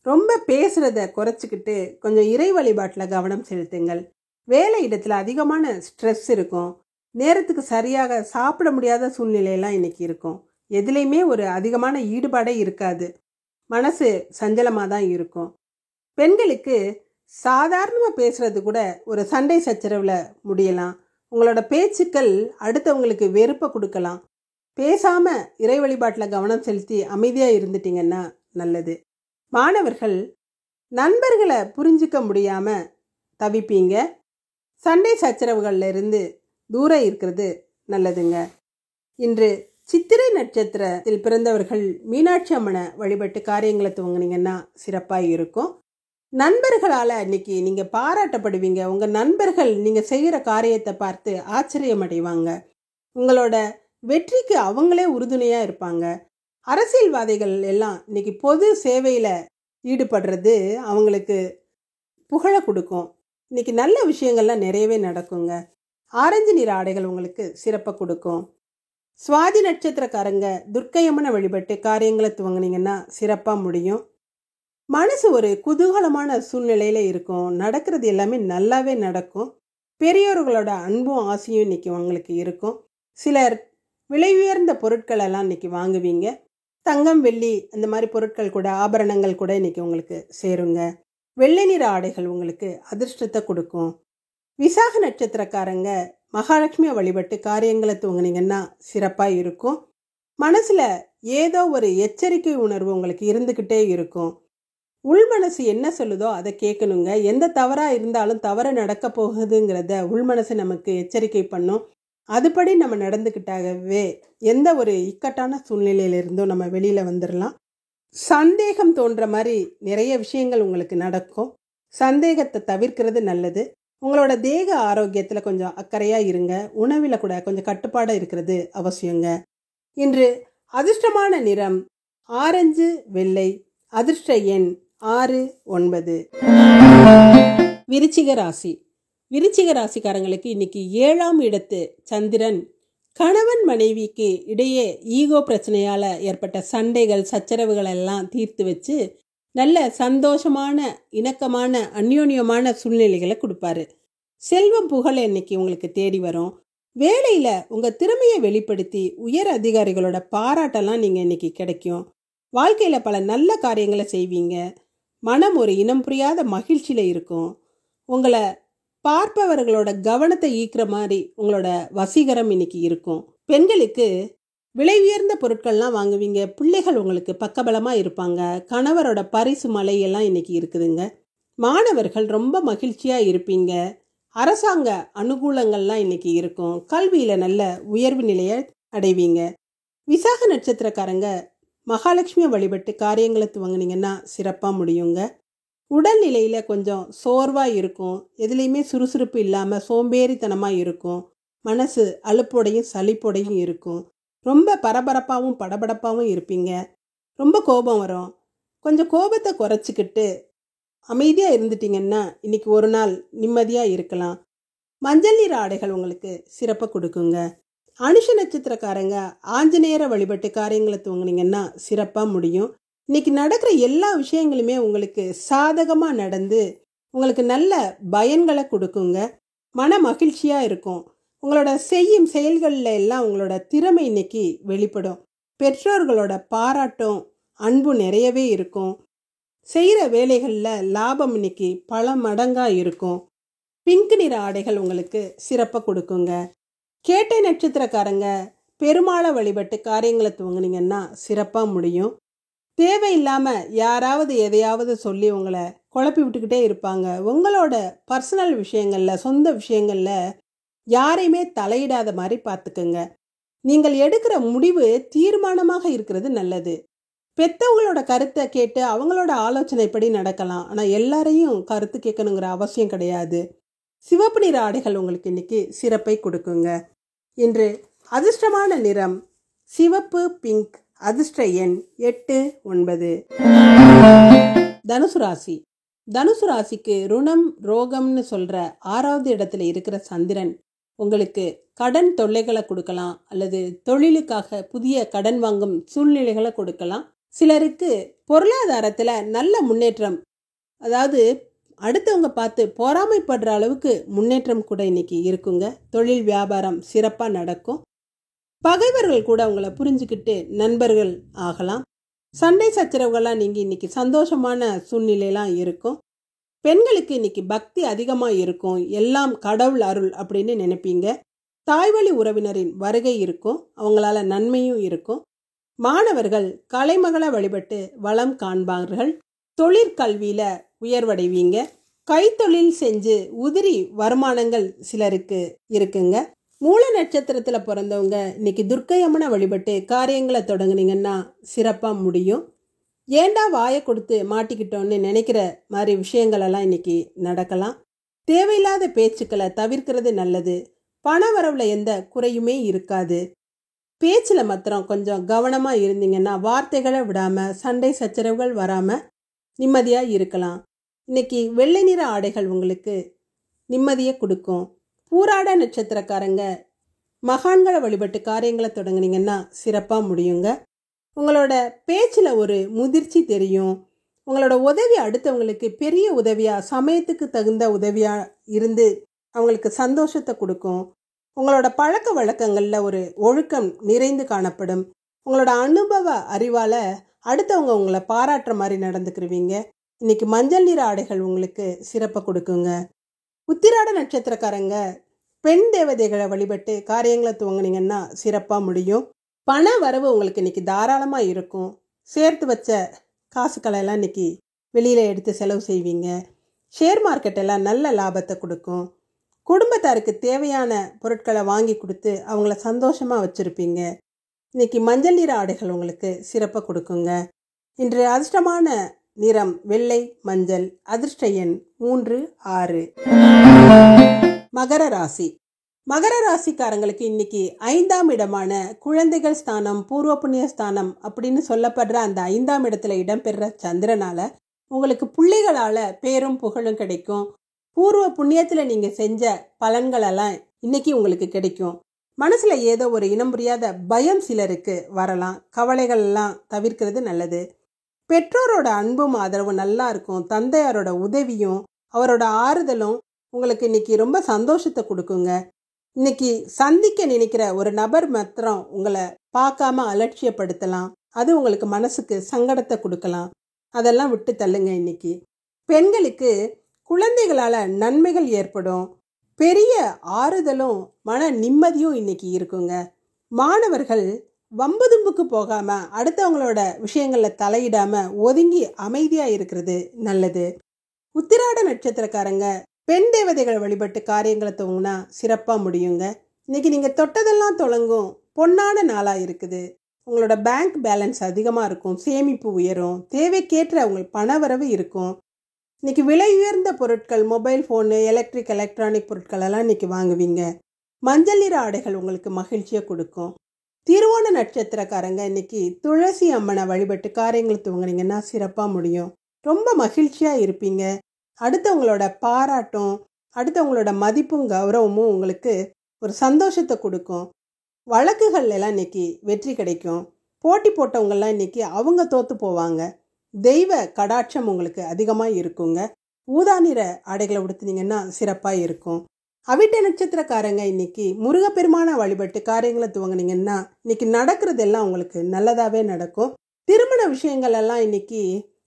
ரொம்ப பேசுகிறத குறைச்சிக்கிட்டு கொஞ்சம் இறை வழிபாட்டில் கவனம் செலுத்துங்கள். வேலை இடத்துல அதிகமான ஸ்ட்ரெஸ் இருக்கும். நேரத்துக்கு சரியாக சாப்பிட முடியாத சூழ்நிலையெல்லாம் இன்னைக்கு இருக்கும். எதுலேயுமே ஒரு அதிகமான ஈடுபாடே இருக்காது. மனசு சஞ்சலமாக தான் இருக்கும். பெண்களுக்கு சாதாரணமாக பேசுகிறது கூட ஒரு சண்டை சச்சரவில் முடியலாம். உங்களோட பேச்சுக்கள் அடுத்தவங்களுக்கு வெறுப்பை கொடுக்கலாம். பேசாமல் இறை வழிபாட்டில் கவனம் செலுத்தி அமைதியாக இருந்துட்டிங்கன்னா நல்லது. மாணவர்கள் நண்பர்களை புரிஞ்சிக்க முடியாமல் தவிப்பீங்க. சண்டை சச்சரவுகளில் இருந்து தூரம் இருக்கிறது நல்லதுங்க. இன்று சித்திரை நட்சத்திரத்தில் பிறந்தவர்கள் மீனாட்சி அம்மனை வழிபட்டு காரியங்களை துவங்கினீங்கன்னா சிறப்பாக இருக்கும். நண்பர்களால் இன்னைக்கு நீங்கள் பாராட்டப்படுவீங்க. உங்கள் நண்பர்கள் நீங்கள் செய்கிற காரியத்தை பார்த்து ஆச்சரியம் அடைவாங்க. உங்களோட வெற்றிக்கு அவங்களே உறுதுணையாக இருப்பாங்க. அரசியல்வாதிகள் எல்லாம் இன்னைக்கு பொது சேவையில் ஈடுபடுறது அவங்களுக்கு புகழ கொடுக்கும். இன்னைக்கு நல்ல விஷயங்கள்லாம் நிறையவே நடக்குங்க. ஆரஞ்சு நிற ஆடைகள் உங்களுக்கு சிறப்பை கொடுக்கும். சுவாதி நட்சத்திரக்காரங்க துர்க்கையம்மனை வழிபட்டு காரியங்களை துவங்கினீங்கன்னா சிறப்பாக முடியும். மனசு ஒரு குதூகலமான சூழ்நிலையில் இருக்கும். நடக்கிறது எல்லாமே நல்லாவே நடக்கும். பெரியோர்களோட அன்பும் ஆசையும் இன்னைக்கு உங்களுக்கு இருக்கும். சிலர் விலை உயர்ந்த பொருட்கள் எல்லாம் இன்னைக்கு வாங்குவீங்க. தங்கம் வெள்ளி அந்த மாதிரி பொருட்கள் கூட ஆபரணங்கள் கூட இன்னைக்கு உங்களுக்கு சேருங்க. வெள்ளை நிற ஆடைகள் உங்களுக்கு அதிர்ஷ்டத்தை கொடுக்கும். விசாக நட்சத்திரக்காரங்க மகாலட்சுமியை வழிபட்டு காரியங்களை துவங்கினீங்கன்னா சிறப்பாக இருக்கும். மனசில் ஏதோ ஒரு எச்சரிக்கை உணர்வு உங்களுக்கு இருந்துக்கிட்டே இருக்கும். உள்மனசு என்ன சொல்லுதோ அதை கேட்கணுங்க. எந்த தவறாக இருந்தாலும் தவறு நடக்க போகுதுங்கிறத உள்மனசு நமக்கு எச்சரிக்கை பண்ணும். அதுபடி நம்ம நடந்துக்கிட்டாகவே எந்த ஒரு இக்கட்டான சூழ்நிலையிலிருந்தும் நம்ம வெளியில் வந்துடலாம். சந்தேகம் தோன்ற மாதிரி நிறைய விஷயங்கள் உங்களுக்கு நடக்கும். சந்தேகத்தை தவிர்க்கிறது நல்லது. உங்களோட தேக ஆரோக்கியத்தில் கொஞ்சம் அக்கறையாக இருங்க. உணவில் கூட கொஞ்சம் கட்டுப்பாடாக இருக்கிறது அவசியங்க. இன்று அதிர்ஷ்டமான நிறம் ஆரஞ்சு வெள்ளை. அதிர்ஷ்ட எண் 6, 9. விருச்சிக ராசி. விருச்சிக ராசிக்காரங்களுக்கு இன்னைக்கு 7ஆம் இடத்து சந்திரன் கணவன் மனைவிக்கு இடையே ஈகோ பிரச்சனையால் ஏற்பட்ட சண்டைகள் சச்சரவுகள் எல்லாம் தீர்த்து வச்சு நல்ல சந்தோஷமான இணக்கமான அந்யோன்யமான சூழ்நிலைகளை கொடுப்பாரு. செல்வம் புகழ் இன்னைக்கு உங்களுக்கு தேடி வரும். வேலையில் உங்கள் திறமையை வெளிப்படுத்தி உயர் அதிகாரிகளோட பாராட்டெல்லாம் நீங்கள் இன்னைக்கு கிடைக்கும். வாழ்க்கையில் பல நல்ல காரியங்களை செய்வீங்க. மனம் ஒரு இனம் புரியாத மகிழ்ச்சியில் இருக்கும். உங்களை பார்ப்பவர்களோட கவனத்தை ஈர்க்கிற மாதிரி உங்களோட வசீகரம் இன்னைக்கு இருக்கும். பெண்களுக்கு விலை உயர்ந்த பொருட்கள்லாம் வாங்குவீங்க. பிள்ளைகள் உங்களுக்கு பக்கபலமாக இருப்பாங்க. கணவரோட பரிசு மலையெல்லாம் இன்னைக்கு இருக்குதுங்க. மாணவர்கள் ரொம்ப மகிழ்ச்சியாக இருப்பீங்க. அரசாங்க அனுகூலங்கள்லாம் இன்னைக்கு இருக்கும். கல்வியில் நல்ல உயர்வு நிலையை அடைவீங்க. விசாக நட்சத்திரக்காரங்க மகாலட்சுமியை வழிபட்டு காரியங்களை துவங்குனீங்கன்னா சிறப்பாக முடியுங்க. உடல்நிலையில் கொஞ்சம் சோர்வாக இருக்கும், எதுலேயுமே சுறுசுறுப்பு இல்லாமல் சோம்பேறித்தனமாக இருக்கும், மனசு அலுப்போடையும் சலிப்போடையும் இருக்கும், ரொம்ப பரபரப்பாகவும் படபடப்பாகவும் இருப்பீங்க, ரொம்ப கோபம் வரும். கொஞ்சம் கோபத்தை குறைச்சிக்கிட்டு அமைதியாக இருந்துட்டிங்கன்னா இன்றைக்கி ஒரு நாள் நிம்மதியாக இருக்கலாம். மஞ்சள் நீர் ஆடைகள் உங்களுக்கு சிறப்பை கொடுக்குங்க. அனுஷ நட்சத்திரக்காரங்க ஆஞ்சநேயரை வழிபட்டு காரியங்களை துவங்குனீங்கன்னா சிறப்பாக முடியும். இன்றைக்கி நடக்கிற எல்லா விஷயங்களுமே உங்களுக்கு சாதகமாக நடந்து உங்களுக்கு நல்ல பயன்களை கொடுக்குங்க. மன மகிழ்ச்சியாக இருக்கும். உங்களோட செய்யும் செயல்களில் எல்லாம் உங்களோட திறமை இன்னைக்கு வெளிப்படும். பெற்றோர்களோட பாராட்டும் அன்பு நிறையவே இருக்கும். செய்கிற வேலைகளில் லாபம் இன்னைக்கு பல மடங்காக இருக்கும். பிங்க் நிற ஆடைகள் உங்களுக்கு சிறப்பை கொடுக்குங்க. கேட்டை நட்சத்திரக்காரங்க பெருமாளை வழிபட்டு காரியங்களை துவங்குனீங்கன்னா சிறப்பாக முடியும். தேவையில்லாமல் யாராவது எதையாவது சொல்லி உங்களை குழப்பி விட்டுக்கிட்டே இருப்பாங்க. உங்களோட பர்சனல் விஷயங்களில், சொந்த விஷயங்களில் யாரையுமே தலையிடாத மாதிரி பார்த்துக்குங்க. நீங்கள் எடுக்கிற முடிவு தீர்மானமாக இருக்கிறது நல்லது. பெற்றவங்களோட கருத்தை கேட்டு அவங்களோட ஆலோசனைப்படி நடக்கலாம். ஆனால் எல்லாரையும் கருத்து கேட்கணுங்கிற அவசியம் கிடையாது. சிவப்பு நிற ஆடைகள் உங்களுக்கு இன்னைக்கு சிறப்பை கொடுக்குங்க. இன்று அதிர்ஷ்டமான நிறம் சிவப்பு, பிங்க். அதிர்ஷ்ட எண் 8, 9. தனுசு ராசி. தனுசு ராசிக்கு ருணம் ரோகம்னு சொல்கிற 6வது இடத்துல இருக்கிற சந்திரன் உங்களுக்கு கடன் தொல்லைகளை கொடுக்கலாம், அல்லது தொழிலுக்காக புதிய கடன் வாங்கும் சூழ்நிலைகளை கொடுக்கலாம். சிலருக்கு பொருளாதாரத்தில் நல்ல முன்னேற்றம், அதாவது அடுத்தவங்க பார்த்து பொறாமைப்படுற அளவுக்கு முன்னேற்றம் கூட இன்னைக்கு இருக்குங்க. தொழில் வியாபாரம் சிறப்பாக நடக்கும். பகைவர்கள் கூட உங்களை புரிஞ்சுக்கிட்டு நண்பர்கள் ஆகலாம். சண்டை சச்சரவுகள்லாம் நீங்கள் இன்னைக்கு சந்தோஷமான சூழ்நிலையெல்லாம் இருக்கும். பெண்களுக்கு இன்னைக்கு பக்தி அதிகமாக இருக்கும். எல்லாம் கடவுள் அருள் அப்படின்னு நினைப்பீங்க. தாய்வழி உறவினரின் வருகை இருக்கும், அவங்களால நன்மையும் இருக்கும். மாணவர்கள் கலைமகளை வழிபட்டு வளம் காண்பார்கள். தொழிற்கல்வியில் உயர்வடைவீங்க. கைத்தொழில் செஞ்சு உதிரி வருமானங்கள் சிலருக்கு இருக்குங்க. மூல நட்சத்திரத்தில் பிறந்தவங்க இன்னைக்கு துர்க்கையம்மனை வழிபட்டு காரியங்களை தொடங்குனீங்கன்னா சிறப்பாக முடியும். ஏண்டா வாயை கொடுத்து மாட்டிக்கிட்டோன்னு நினைக்கிற மாதிரி விஷயங்களெல்லாம் இன்னைக்கு நடக்கலாம். தேவையில்லாத பேச்சுக்களை தவிர்க்கிறது நல்லது. பண வரவில் எந்த குறையுமே இருக்காது. பேச்சில் மாத்திரம் கொஞ்சம் கவனமாக இருந்தீங்கன்னா வார்த்தைகளை விடாமல் சண்டை சச்சரவுகள் வராமல் நிம்மதியாக இருக்கலாம். இன்னைக்கு வெள்ளை நிற ஆடைகள் உங்களுக்கு நிம்மதியை கொடுக்கும். பூராட நட்சத்திரக்காரங்க மகான்களை வழிபட்டு காரியங்களை தொடங்குனீங்கன்னா சிறப்பாக முடியுங்க. உங்களோட பேச்சில் ஒரு முதிர்ச்சி தெரியும். உங்களோட உதவி அடுத்தவங்களுக்கு பெரிய உதவியாக, சமயத்துக்கு தகுந்த உதவியாக இருந்து அவங்களுக்கு சந்தோஷத்தை கொடுக்கும். உங்களோட பழக்க வழக்கங்களில் ஒரு ஒழுக்கம் நிறைந்து காணப்படும். உங்களோட அனுபவ அறிவால் அடுத்தவங்க உங்களை பாராட்டுற மாதிரி நடந்துக்கிருவீங்க. இன்னைக்கு மஞ்சள் நிற ஆடைகள் உங்களுக்கு சிறப்பை கொடுக்குங்க. உத்திராட நட்சத்திரக்காரங்க பெண் தேவதைகளை வழிபட்டு காரியங்களை துவங்குனீங்கன்னா சிறப்பாக முடியும். பண வரவு உங்களுக்கு இன்னைக்கு தாராளமாக இருக்கும். சேர்த்து வச்ச காசுக்களை எல்லாம் இன்னைக்கு வெளியில் எடுத்து செலவு செய்வீங்க. ஷேர் மார்க்கெட்டெல்லாம் நல்ல லாபத்தை கொடுக்கும். குடும்பத்தாருக்கு தேவையான பொருட்களை வாங்கி கொடுத்து அவங்கள சந்தோஷமாக வச்சுருப்பீங்க. இன்னைக்கு மஞ்சள் நிற ஆடைகள் உங்களுக்கு சிறப்பை கொடுக்குங்க. இன்று அதிர்ஷ்டமான நிறம் வெள்ளை, மஞ்சள். அதிர்ஷ்ட எண் 3, 6. மகர ராசி. மகர ராசிக்காரங்களுக்கு இன்னைக்கு 5ஆம் இடமான குழந்தைகள் ஸ்தானம், பூர்வ புண்ணிய ஸ்தானம் அப்படின்னு சொல்லப்படுற அந்த 5ஆம் இடத்துல இடம்பெறுற சந்திரனால உங்களுக்கு பிள்ளைகளால் பேரும் புகழும் கிடைக்கும். பூர்வ புண்ணியத்தில் நீங்கள் செஞ்ச பலன்களெல்லாம் இன்னைக்கு உங்களுக்கு கிடைக்கும். மனசில் ஏதோ ஒரு இனம் புரியாத பயம் சிலருக்கு வரலாம். கவலைகள் எல்லாம் தவிர்க்கிறது நல்லது. பெற்றோரோட அன்பும் ஆதரவும் நல்லா இருக்கும். தந்தையாரோட உதவியும் அவரோட ஆறுதலும் உங்களுக்கு இன்னைக்கு ரொம்ப சந்தோஷத்தை கொடுக்குங்க. இன்னைக்கு சந்திக்க நினைக்கிற ஒரு நபர் மாத்திரம் உங்களை பார்க்காம அலட்சியப்படுத்தலாம். அது உங்களுக்கு மனசுக்கு சங்கடத்தை கொடுக்கலாம். அதெல்லாம் விட்டு தள்ளுங்க. இன்னைக்கு பெண்களுக்கு குழந்தைகளால் நன்மைகள் ஏற்படும். பெரிய ஆறுதலும் மன நிம்மதியும் இன்னைக்கு இருக்குங்க. மாணவர்கள் வம்பு தும்புக்கு போகாமல் அடுத்தவங்களோட விஷயங்களில் தலையிடாமல் ஒதுங்கி அமைதியாக இருக்கிறது நல்லது. உத்திராட நட்சத்திரக்காரங்க பெண் தேவதைகளை வழிபட்டு காரியங்களை துவங்கினா சிறப்பாக முடியுங்க. இன்னைக்கு நீங்கள் தொட்டதெல்லாம் தொடங்கும் பொன்னான நாளாக இருக்குது. உங்களோட பேங்க் பேலன்ஸ் அதிகமாக இருக்கும், சேமிப்பு உயரும், தேவைக்கேற்ற உங்களுக்கு பணவரவு இருக்கும். இன்றைக்கி விலை உயர்ந்த பொருட்கள், மொபைல் ஃபோனு, எலக்ட்ரானிக் பொருட்கள் எல்லாம் இன்றைக்கி வாங்குவீங்க. மஞ்சள் நிற ஆடைகள் உங்களுக்கு மகிழ்ச்சியை கொடுக்கும். திருவோண நட்சத்திரக்காரங்க இன்றைக்கி துளசி அம்மனை வழிபட்டு காரியங்களை துவங்கினீங்கன்னா சிறப்பாக முடியும். ரொம்ப மகிழ்ச்சியாக இருப்பீங்க. அடுத்தவங்களோட பாராட்டும் அடுத்தவங்களோட மதிப்பும் கௌரவமும் உங்களுக்கு ஒரு சந்தோஷத்தை கொடுக்கும். வழக்குகள் எல்லாம் இன்றைக்கி வெற்றி கிடைக்கும். போட்டி போட்டவங்கெல்லாம் இன்றைக்கி அவங்க தோற்று போவாங்க. தெய்வ கடாட்சம் உங்களுக்கு அதிகமாக இருக்குங்க. ஊதா நிற ஆடைகளை உடுத்துனீங்கன்னா சிறப்பாக இருக்கும். அவிட்ட நட்சத்திரக்காரங்க இன்னைக்கு முருகப்பெருமான வழிபட்டு காரியங்களை துவங்கினீங்கன்னா இன்னைக்கு நடக்கிறதெல்லாம் உங்களுக்கு நல்லதாகவே நடக்கும். திருமண விஷயங்கள் எல்லாம் இன்னைக்கு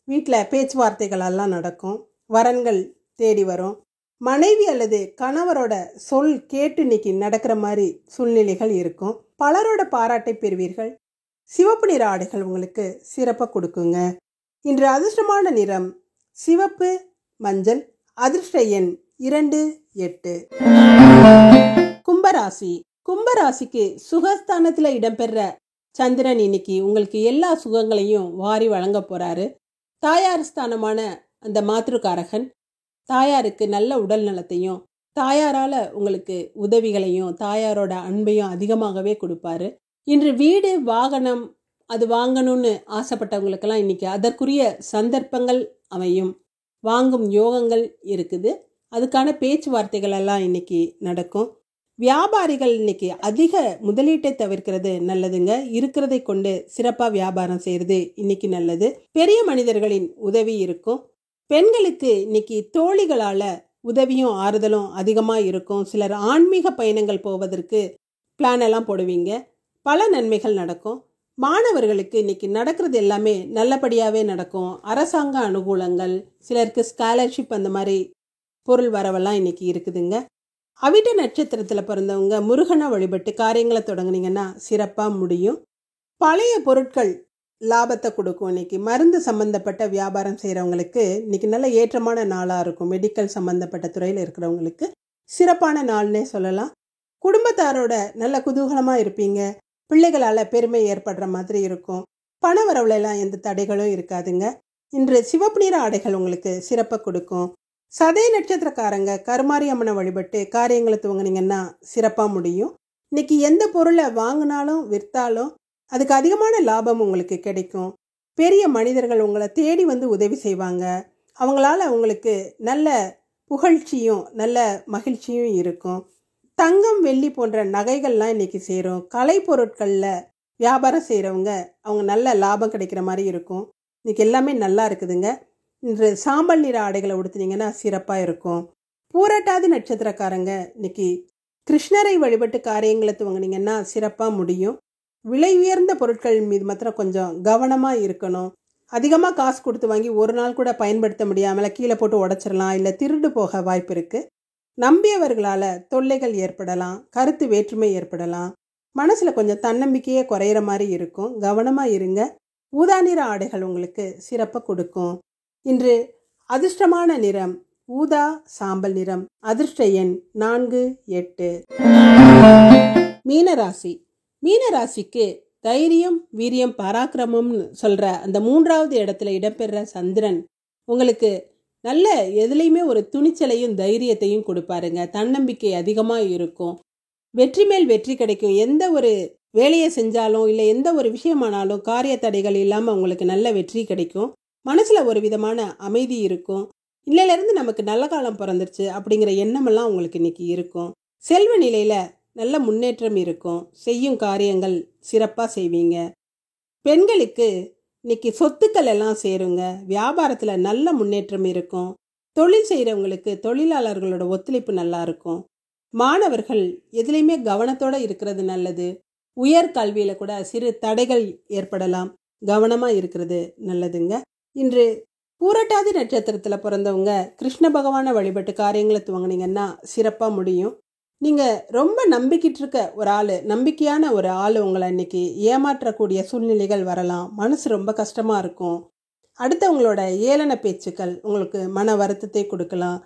வீட்டில் பேச்சுவார்த்தைகள் எல்லாம் நடக்கும். வரன்கள் தேடி வரும். மனைவி அல்லது கணவரோட சொல் கேட்டு இன்னைக்கு நடக்கிற மாதிரி சூழ்நிலைகள் இருக்கும். பலரோட பாராட்டை பெறுவீர்கள். சிவப்பு நிற ஆடைகள் உங்களுக்கு சிறப்பாக கொடுக்குங்க. இன்று அதிர்ஷ்டமான நிறம் சிவப்பு, மஞ்சள். அதிர்ஷ்ட எண் 2, 8. கும்பராசி. கும்பராசிக்கு சுகஸ்தானத்தில் இடம்பெற சந்திரன் இன்னைக்கு உங்களுக்கு எல்லா சுகங்களையும் வாரி வழங்க போறாரு. தாயார் ஸ்தானமான அந்த மாத்ருகாரகன் தாயாருக்கு நல்ல உடல் நலத்தையும் தாயாரால உங்களுக்கு உதவிகளையும் தாயாரோட அன்பையும் அதிகமாகவே கொடுப்பாரு. இன்று வீடு வாகனம் அது வாங்கணும்னு ஆசைப்பட்டவங்களுக்கெல்லாம் இன்னைக்கு அதற்குரிய சந்தர்ப்பங்கள் அமையும். வாங்கும் யோகங்கள் இருக்குது. அதுக்கான பேச்சுவார்த்தைகள் எல்லாம் இன்னைக்கு நடக்கும். வியாபாரிகள் இன்னைக்கு அதிக முதலீட்டை தவிர்க்கிறது நல்லதுங்க. இருக்கிறதை கொண்டு சிறப்பாக வியாபாரம் செய்கிறது இன்னைக்கு நல்லது. பெரிய மனிதர்களின் உதவி இருக்கும். பெண்களுக்கு இன்னைக்கு தோழிகளால் உதவியும் ஆறுதலும் அதிகமாக இருக்கும். சிலர் ஆன்மீக பயணங்கள் போவதற்கு பிளான் எல்லாம் போடுவீங்க. பல நன்மைகள் நடக்கும். மாணவர்களுக்கு இன்னைக்கு நடக்கிறது எல்லாமே நல்லபடியாகவே நடக்கும். அரசாங்க அனுகூலங்கள், சிலருக்கு ஸ்காலர்ஷிப், அந்த மாதிரி பொருள் வரவெல்லாம் இன்னைக்கு இருக்குதுங்க. அவிட்ட நட்சத்திரத்தில் பிறந்தவங்க முருகனை வழிபட்டு காரியங்களை தொடங்குனீங்கன்னா சிறப்பாக முடியும். பழைய பொருட்கள் லாபத்தை கொடுக்கும். இன்னைக்கு மருந்து சம்பந்தப்பட்ட வியாபாரம் செய்கிறவங்களுக்கு இன்னைக்கு நல்ல ஏற்றமான நாளாக இருக்கும். மெடிக்கல் சம்பந்தப்பட்ட துறையில் இருக்கிறவங்களுக்கு சிறப்பான நாள்னே சொல்லலாம். குடும்பத்தாரோட நல்ல குதூகலமாக இருப்பீங்க. பிள்ளைகளால் பெருமை ஏற்படுற மாதிரி இருக்கும். பண வரவுலாம் எந்த தடைகளும் இருக்காதுங்க. இன்று சிவப்பு நிற ஆடைகள் உங்களுக்கு சிறப்பை கொடுக்கும். சதய நட்சத்திரக்காரங்க கருமாரி அம்மனை வழிபட்டு காரியங்களை துவங்கினீங்கன்னா சிறப்பாக முடியும். இன்னைக்கு எந்த பொருளை வாங்கினாலும் விற்றாலும் அதுக்கு அதிகமான லாபம் உங்களுக்கு கிடைக்கும். பெரிய மனிதர்கள் உங்களை தேடி வந்து உதவி செய்வாங்க. அவங்களால உங்களுக்கு நல்ல புகழ்ச்சியும் நல்ல மகிழ்ச்சியும் இருக்கும். தங்கம், வெள்ளி போன்ற நகைகள்லாம் இன்னைக்கு சேரும். கலை பொருட்களில் வியாபாரம் செய்கிறவங்க அவங்க நல்ல லாபம் கிடைக்கிற மாதிரி இருக்கும். இன்னைக்கு எல்லாமே நல்லா இருக்குதுங்க. இன்று சாம்பல் நிற ஆடைகளை உடுத்துனீங்கன்னா சிறப்பாக இருக்கும். பூரட்டாதி நட்சத்திரக்காரங்க இன்னைக்கு கிருஷ்ணரை வழிபட்டு காரியங்களை துவங்கினீங்கன்னா சிறப்பாக முடியும். விலை உயர்ந்த பொருட்கள் மீது மாத்திரம் கொஞ்சம் கவனமாக இருக்கணும். அதிகமாக காசு கொடுத்து வாங்கி ஒரு நாள் கூட பயன்படுத்த முடியாமல் கீழே போட்டு உடச்சிடலாம், இல்லை திருடு போக வாய்ப்பு இருக்குது. நம்பியவர்களால் தொல்லைகள் ஏற்படலாம், கருத்து வேற்றுமை ஏற்படலாம். மனசில் கொஞ்சம் தன்னம்பிக்கையே குறையிற மாதிரி இருக்கும். கவனமாக இருங்க. ஊதா நிற ஆடைகள் உங்களுக்கு சிறப்பாக கொடுக்கும். இன்று அதிர்ஷ்டமான நிறம் ஊதா, சாம்பல் நிறம். அதிர்ஷ்ட எண் 4, 8. மீனராசி. மீனராசிக்கு தைரியம், வீரியம், பராக்கிரமம்னு சொல்கிற அந்த 3வது இடத்துல இடம்பெற சந்திரன் உங்களுக்கு நல்ல எதுலேயுமே ஒரு துணிச்சலையும் தைரியத்தையும் கொடுப்பாருங்க. தன்னம்பிக்கை அதிகமாக இருக்கும். வெற்றி மேல் வெற்றி கிடைக்கும். எந்த ஒரு வேலையை செஞ்சாலும் இல்லை எந்த ஒரு விஷயமானாலும் காரிய தடைகள் இல்லாமல் உங்களுக்கு நல்ல வெற்றி கிடைக்கும். மனசில் ஒரு விதமான அமைதி இருக்கும். இன்னிலேருந்து நமக்கு நல்ல காலம் பிறந்துருச்சு அப்படிங்கிற எண்ணமெல்லாம் உங்களுக்கு இன்னைக்கு இருக்கும். செல்வ நிலையில் நல்ல முன்னேற்றம் இருக்கும். செய்யும் காரியங்கள் சிறப்பாக செய்வீங்க. பெண்களுக்கு இன்னைக்கு சொத்துக்கள் எல்லாம் சேருங்க. வியாபாரத்தில் நல்ல முன்னேற்றம் இருக்கும். தொழில் செய்கிறவங்களுக்கு தொழிலாளர்களோட ஒத்துழைப்பு நல்லா இருக்கும். மாணவர்கள் எதுலேயுமே கவனத்தோடு இருக்கிறது நல்லது. உயர் கல்வியில் கூட சிறு தடைகள் ஏற்படலாம். கவனமாக இருக்கிறது நல்லதுங்க. இன்று பூரட்டாதி நட்சத்திரத்தில் பிறந்தவங்க கிருஷ்ண பகவானை வழிபட்டு காரியங்களை துவங்கினீங்கன்னா சிறப்பாக முடியும். நீங்கள் ரொம்ப நம்பிக்கிட்டு இருக்க ஒரு ஆள், நம்பிக்கையான ஒரு ஆள் உங்களை இன்னைக்கு ஏமாற்றக்கூடிய சூழ்நிலைகள் வரலாம். மனசு ரொம்ப கஷ்டமாக இருக்கும். அடுத்தவங்களோட ஏளன பேச்சுக்கள் உங்களுக்கு மன வருத்தத்தை கொடுக்கலாம்.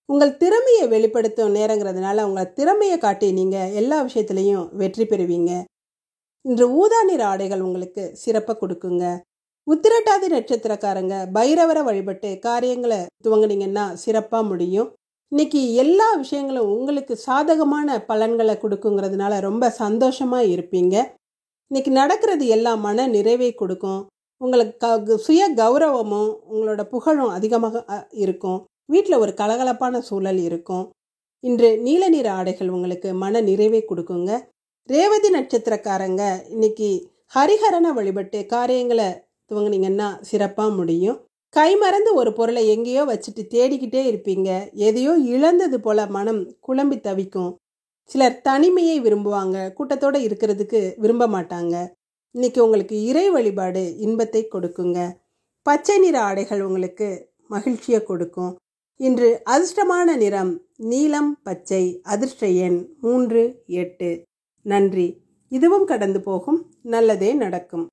உங்கள் திறமையை வெளிப்படுத்தும் நேரங்கிறதுனால உங்கள் திறமையை காட்டி நீங்கள் எல்லா விஷயத்துலையும் வெற்றி பெறுவீங்க. இன்று ஊதா நிற ஆடைகள் உங்களுக்கு சிறப்பை கொடுக்குங்க. உத்திரட்டாதி நட்சத்திரக்காரங்க பைரவரை வழிபட்டு காரியங்களை துவங்குனீங்கன்னா சிறப்பாக முடியும். இன்னைக்கு எல்லா விஷயங்களும் உங்களுக்கு சாதகமான பலன்களை கொடுக்குங்கிறதுனால ரொம்ப சந்தோஷமாக இருப்பீங்க. இன்னைக்கு நடக்கிறது எல்லாம் மன நிறைவை கொடுக்கும். உங்களுக்கு சுய கௌரவமும் உங்களோட புகழும் அதிகமாக இருக்கும். வீட்டில் ஒரு கலகலப்பான சூழல் இருக்கும். இன்று நீல நிற ஆடைகள் உங்களுக்கு மன நிறைவை கொடுக்குங்க. ரேவதி நட்சத்திரக்காரங்க இன்னைக்கு ஹரிஹரனை வழிபட்டு காரியங்களை துவங்குனீங்கன்னா சிறப்பாக முடியும். கை மறந்து ஒரு பொருளை எங்கேயோ வச்சுட்டு தேடிக்கிட்டே இருப்பீங்க. எதையோ இழந்தது போல மனம் குழம்பி தவிக்கும். சிலர் தனிமையை விரும்புவாங்க, கூட்டத்தோடு இருக்கிறதுக்கு விரும்ப மாட்டாங்க. இன்னைக்கு உங்களுக்கு இறை வழிபாடு இன்பத்தை கொடுக்குங்க. பச்சை நிற ஆடைகள் உங்களுக்கு மகிழ்ச்சியை கொடுக்கும். இன்று அதிர்ஷ்டமான நிறம் நீலம் பச்சை. அதிர்ஷ்ட எண் 3, 8. நன்றி. இதுவும் கடந்து போகும். நல்லதே நடக்கும்.